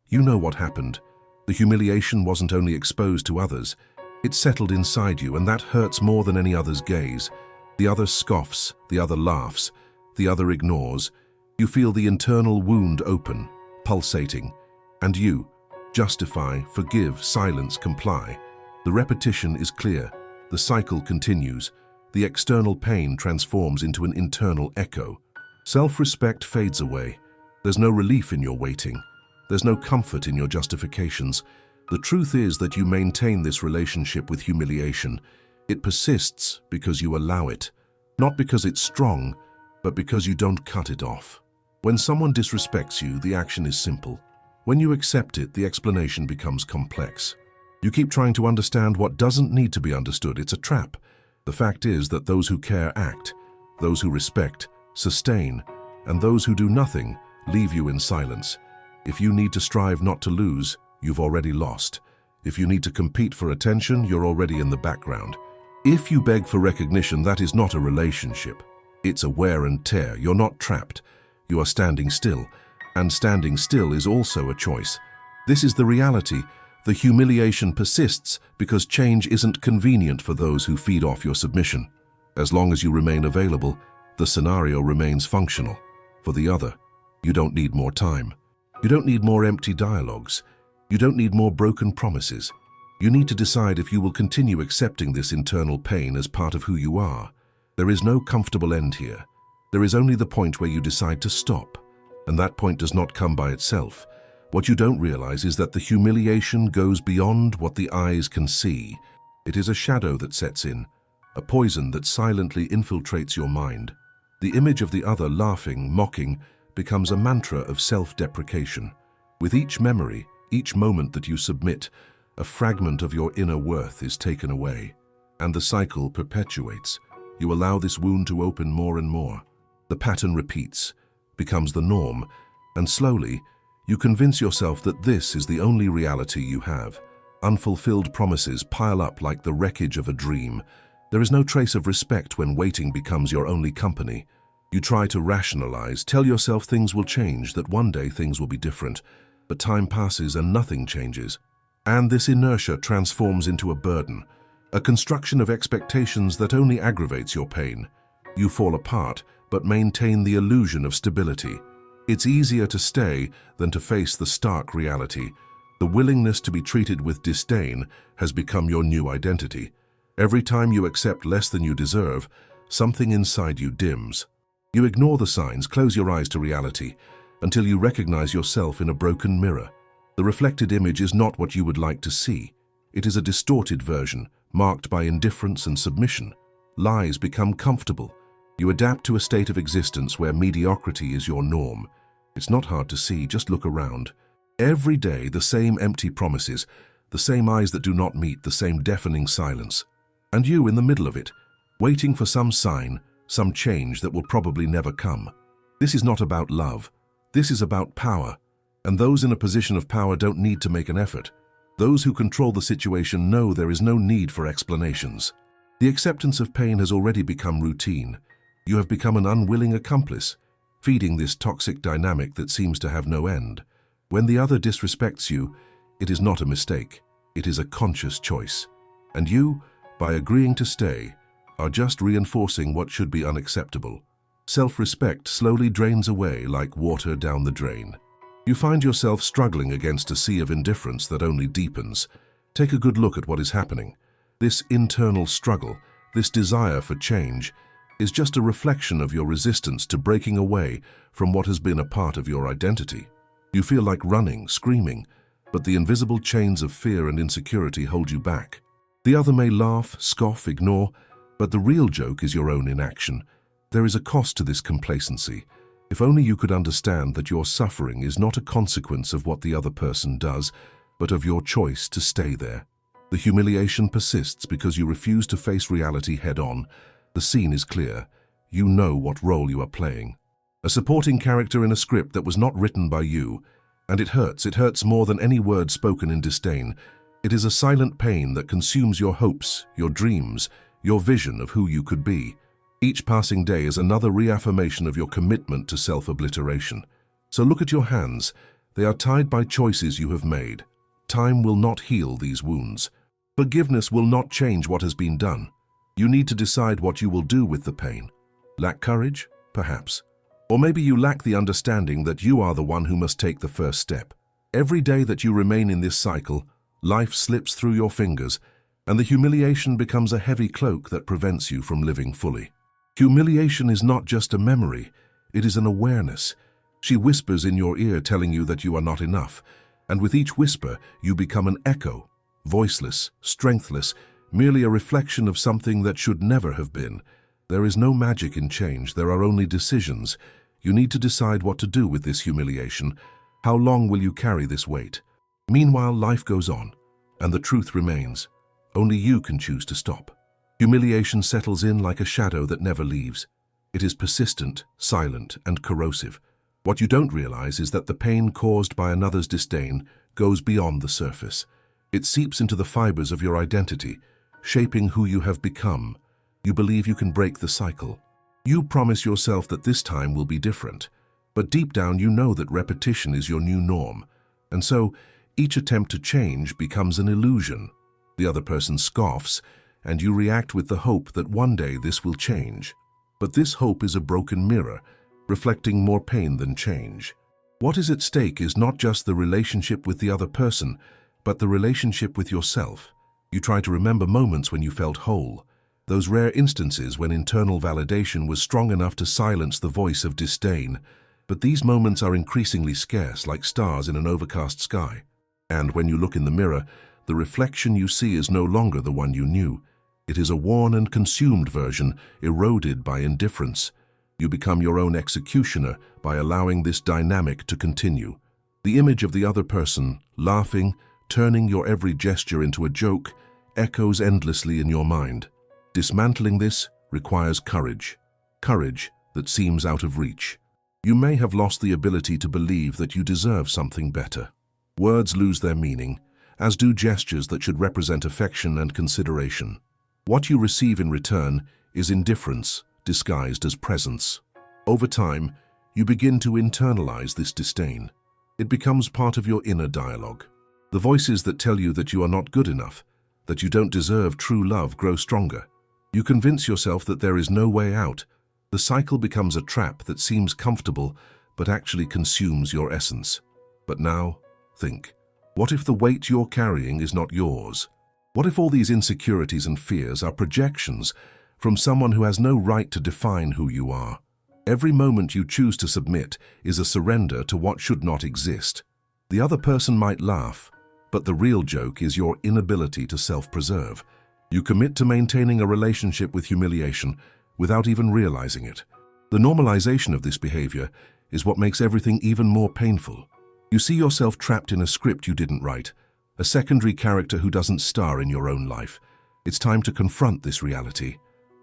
You know what happened. The humiliation wasn't only exposed to others, it settled inside you, and that hurts more than any other's gaze. The other scoffs, the other laughs, the other ignores. You feel the internal wound open, pulsating, and you justify, forgive, silence, comply. The repetition is clear. The cycle continues. The external pain transforms into an internal echo. Self-respect fades away. There's no relief in your waiting. There's no comfort in your justifications. The truth is that you maintain this relationship with humiliation. It persists because you allow it, not because it's strong, but because you don't cut it off. When someone disrespects you, the action is simple. When you accept it, the explanation becomes complex. You keep trying to understand what doesn't need to be understood. It's a trap. The fact is that those who care act, those who respect sustain, and those who do nothing leave you in silence. If you need to strive not to lose, you've already lost. If you need to compete for attention, you're already in the background. If you beg for recognition, that is not a relationship. It's a wear and tear. You're not trapped. You are standing still, and standing still is also a choice. This is the reality. The humiliation persists because change isn't convenient for those who feed off your submission. As long as you remain available, the scenario remains functional. For the other, you don't need more time. You don't need more empty dialogues. You don't need more broken promises. You need to decide if you will continue accepting this internal pain as part of who you are. There is no comfortable end here. There is only the point where you decide to stop, and that point does not come by itself. What you don't realize is that the humiliation goes beyond what the eyes can see. It is a shadow that sets in, a poison that silently infiltrates your mind. The image of the other laughing, mocking, becomes a mantra of self-deprecation. With each memory, each moment that you submit, a fragment of your inner worth is taken away, and the cycle perpetuates. You allow this wound to open more and more. The pattern repeats, becomes the norm, and slowly, you convince yourself that this is the only reality you have. Unfulfilled promises pile up like the wreckage of a dream. There is no trace of respect when waiting becomes your only company. You try to rationalize, tell yourself things will change, that one day things will be different. But time passes and nothing changes. And this inertia transforms into a burden, a construction of expectations that only aggravates your pain. You fall apart, but maintain the illusion of stability. It's easier to stay than to face the stark reality. The willingness to be treated with disdain has become your new identity. Every time you accept less than you deserve, something inside you dims. You ignore the signs, close your eyes to reality, until you recognize yourself in a broken mirror. The reflected image is not what you would like to see. It is a distorted version, marked by indifference and submission. Lies become comfortable. You adapt to a state of existence where mediocrity is your norm. It's not hard to see, just look around. Every day, the same empty promises, the same eyes that do not meet, the same deafening silence. And you in the middle of it, waiting for some sign, some change that will probably never come. This is not about love. This is about power. And those in a position of power don't need to make an effort. Those who control the situation know there is no need for explanations. The acceptance of pain has already become routine. You have become an unwilling accomplice, feeding this toxic dynamic that seems to have no end. When the other disrespects you, it is not a mistake. It is a conscious choice. And you, by agreeing to stay, are just reinforcing what should be unacceptable. Self-respect slowly drains away like water down the drain. You find yourself struggling against a sea of indifference that only deepens. Take a good look at what is happening. This internal struggle, this desire for change, is just a reflection of your resistance to breaking away from what has been a part of your identity. You feel like running, screaming, but the invisible chains of fear and insecurity hold you back. The other may laugh, scoff, ignore, but the real joke is your own inaction. There is a cost to this complacency. If only you could understand that your suffering is not a consequence of what the other person does, but of your choice to stay there. The humiliation persists because you refuse to face reality head-on. The scene is clear. You know what role you are playing. A supporting character in a script that was not written by you. And it hurts. It hurts more than any word spoken in disdain. It is a silent pain that consumes your hopes, your dreams, your vision of who you could be. Each passing day is another reaffirmation of your commitment to self-obliteration. So look at your hands. They are tied by choices you have made. Time will not heal these wounds. Forgiveness will not change what has been done. You need to decide what you will do with the pain. Lack courage? Perhaps. Or maybe you lack the understanding that you are the one who must take the first step. Every day that you remain in this cycle, life slips through your fingers, and the humiliation becomes a heavy cloak that prevents you from living fully. Humiliation is not just a memory, it is an awareness. She whispers in your ear telling you that you are not enough, and with each whisper you become an echo, voiceless, strengthless, merely a reflection of something that should never have been. There is no magic in change, there are only decisions. You need to decide what to do with this humiliation. How long will you carry this weight? Meanwhile, life goes on, and the truth remains. Only you can choose to stop. Humiliation settles in like a shadow that never leaves. It is persistent, silent, and corrosive. What you don't realize is that the pain caused by another's disdain goes beyond the surface. It seeps into the fibers of your identity, shaping who you have become. You believe you can break the cycle. You promise yourself that this time will be different. But deep down you know that repetition is your new norm. And so, each attempt to change becomes an illusion. The other person scoffs, and you react with the hope that one day this will change. But this hope is a broken mirror, reflecting more pain than change. What is at stake is not just the relationship with the other person, but the relationship with yourself. You try to remember moments when you felt whole, those rare instances when internal validation was strong enough to silence the voice of disdain. But these moments are increasingly scarce, like stars in an overcast sky. And when you look in the mirror, the reflection you see is no longer the one you knew. It is a worn and consumed version, eroded by indifference. You become your own executioner by allowing this dynamic to continue. The image of the other person, laughing, turning your every gesture into a joke, echoes endlessly in your mind. Dismantling this requires courage. Courage that seems out of reach. You may have lost the ability to believe that you deserve something better. Words lose their meaning, as do gestures that should represent affection and consideration. What you receive in return is indifference disguised as presence. Over time, you begin to internalize this disdain. It becomes part of your inner dialogue. The voices that tell you that you are not good enough, that you don't deserve true love, grow stronger. You convince yourself that there is no way out. The cycle becomes a trap that seems comfortable, but actually consumes your essence. But now, think. What if the weight you're carrying is not yours? What if all these insecurities and fears are projections from someone who has no right to define who you are? Every moment you choose to submit is a surrender to what should not exist. The other person might laugh, but the real joke is your inability to self-preserve. You commit to maintaining a relationship with humiliation without even realizing it. The normalization of this behavior is what makes everything even more painful. You see yourself trapped in a script you didn't write, a secondary character who doesn't star in your own life. It's time to confront this reality.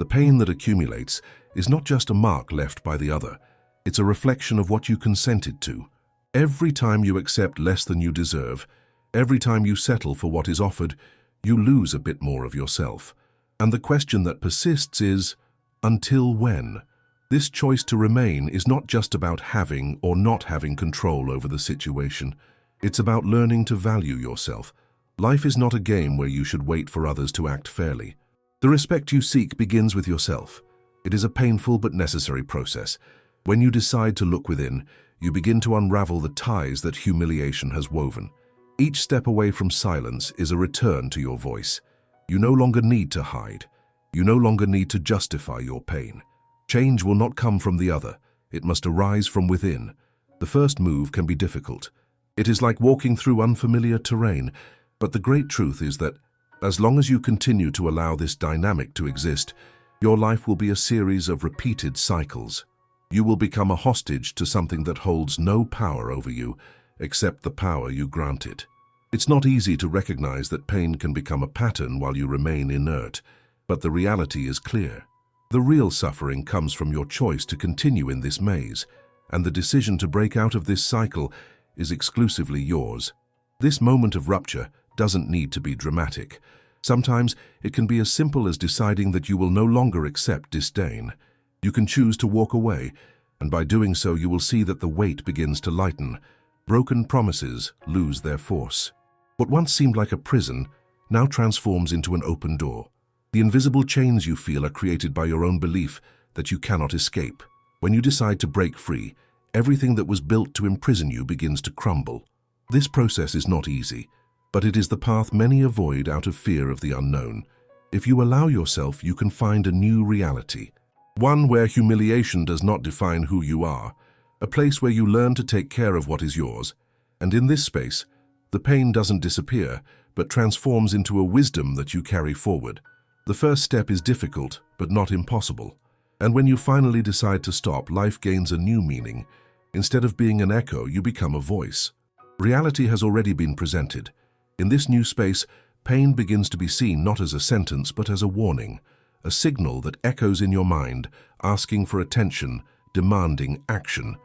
The pain that accumulates is not just a mark left by the other. It's a reflection of what you consented to. Every time you accept less than you deserve, every time you settle for what is offered, you lose a bit more of yourself. And the question that persists is, until when? This choice to remain is not just about having or not having control over the situation. It's about learning to value yourself. Life is not a game where you should wait for others to act fairly. The respect you seek begins with yourself. It is a painful but necessary process. When you decide to look within, you begin to unravel the ties that humiliation has woven. Each step away from silence is a return to your voice. You no longer need to hide. You no longer need to justify your pain. Change will not come from the other. It must arise from within. The first move can be difficult. It is like walking through unfamiliar terrain, but the great truth is that as long as you continue to allow this dynamic to exist, your life will be a series of repeated cycles. You will become a hostage to something that holds no power over you, except the power you grant it. It's not easy to recognize that pain can become a pattern while you remain inert, but the reality is clear. The real suffering comes from your choice to continue in this maze, and the decision to break out of this cycle is exclusively yours. This moment of rupture doesn't need to be dramatic. Sometimes it can be as simple as deciding that you will no longer accept disdain. You can choose to walk away, and by doing so you will see that the weight begins to lighten. Broken promises lose their force. What once seemed like a prison now transforms into an open door. The invisible chains you feel are created by your own belief that you cannot escape. When you decide to break free, everything that was built to imprison you begins to crumble. This process is not easy, but it is the path many avoid out of fear of the unknown. If you allow yourself, you can find a new reality. One where humiliation does not define who you are, a place where you learn to take care of what is yours. And in this space, the pain doesn't disappear, but transforms into a wisdom that you carry forward. The first step is difficult, but not impossible. And when you finally decide to stop, life gains a new meaning. Instead of being an echo, you become a voice. Reality has already been presented. In this new space, pain begins to be seen not as a sentence, but as a warning, a signal that echoes in your mind, asking for attention, demanding action.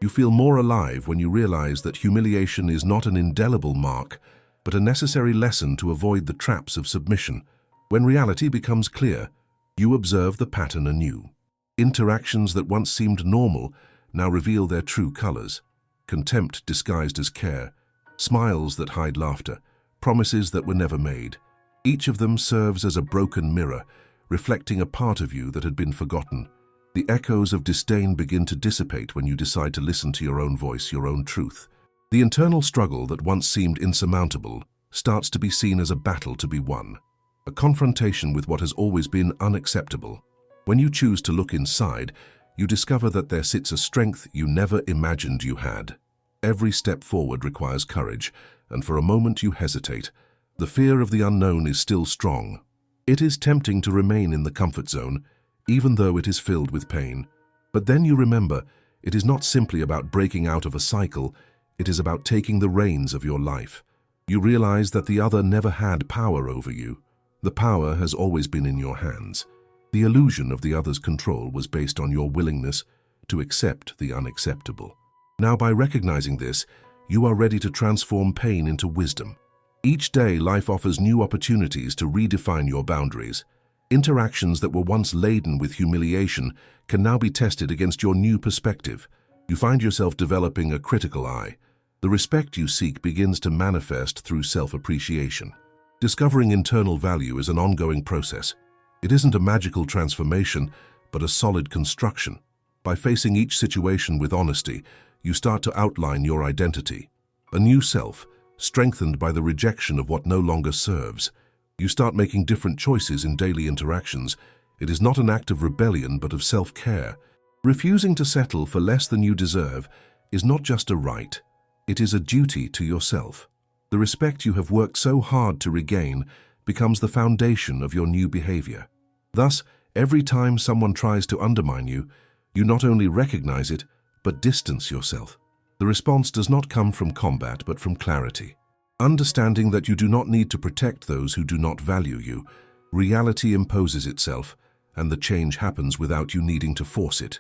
You feel more alive when you realize that humiliation is not an indelible mark, but a necessary lesson to avoid the traps of submission. When reality becomes clear, you observe the pattern anew. Interactions that once seemed normal now reveal their true colors. Contempt disguised as care, smiles that hide laughter, promises that were never made. Each of them serves as a broken mirror, reflecting a part of you that had been forgotten. The echoes of disdain begin to dissipate when you decide to listen to your own voice, your own truth. The internal struggle that once seemed insurmountable starts to be seen as a battle to be won, a confrontation with what has always been unacceptable. When you choose to look inside, you discover that there sits a strength you never imagined you had. Every step forward requires courage, and for a moment you hesitate. The fear of the unknown is still strong. It is tempting to remain in the comfort zone, even though it is filled with pain. But then you remember, it is not simply about breaking out of a cycle, it is about taking the reins of your life. You realize that the other never had power over you. The power has always been in your hands. The illusion of the other's control was based on your willingness to accept the unacceptable. Now, by recognizing this, you are ready to transform pain into wisdom. Each day, life offers new opportunities to redefine your boundaries. Interactions that were once laden with humiliation can now be tested against your new perspective. You find yourself developing a critical eye. The respect you seek begins to manifest through self-appreciation. Discovering internal value is an ongoing process. It isn't a magical transformation, but a solid construction. By facing each situation with honesty, you start to outline your identity. A new self, strengthened by the rejection of what no longer serves. You start making different choices in daily interactions. It is not an act of rebellion, but of self-care. Refusing to settle for less than you deserve is not just a right, it is a duty to yourself. The respect you have worked so hard to regain becomes the foundation of your new behavior. Thus, every time someone tries to undermine you, you not only recognize it, but distance yourself. The response does not come from combat, but from clarity. Understanding that you do not need to protect those who do not value you, reality imposes itself, and the change happens without you needing to force it.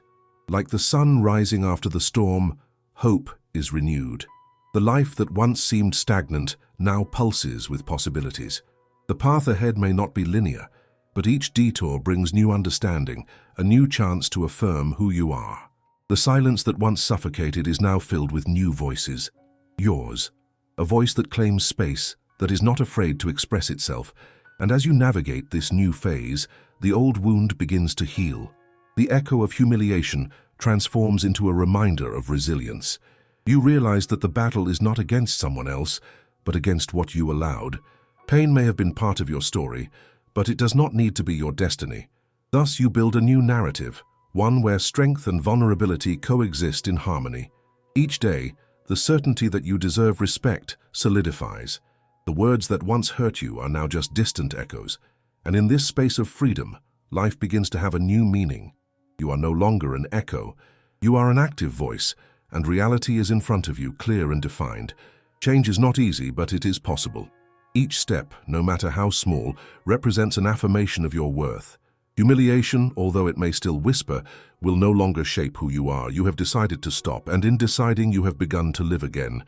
Like the sun rising after the storm, hope is renewed. The life that once seemed stagnant now pulses with possibilities. The path ahead may not be linear, but each detour brings new understanding, a new chance to affirm who you are. The silence that once suffocated is now filled with new voices. Yours. A voice that claims space, that is not afraid to express itself. And as you navigate this new phase, the old wound begins to heal. The echo of humiliation transforms into a reminder of resilience. You realize that the battle is not against someone else, but against what you allowed. Pain may have been part of your story, but it does not need to be your destiny. Thus you build a new narrative, one where strength and vulnerability coexist in harmony. Each day, the certainty that you deserve respect solidifies. The words that once hurt you are now just distant echoes, and in this space of freedom, life begins to have a new meaning. You are no longer an echo, you are an active voice, and reality is in front of you, clear and defined. Change is not easy, but it is possible. Each step, no matter how small, represents an affirmation of your worth. Humiliation, although it may still whisper, will no longer shape who you are. You have decided to stop, and in deciding you have begun to live again.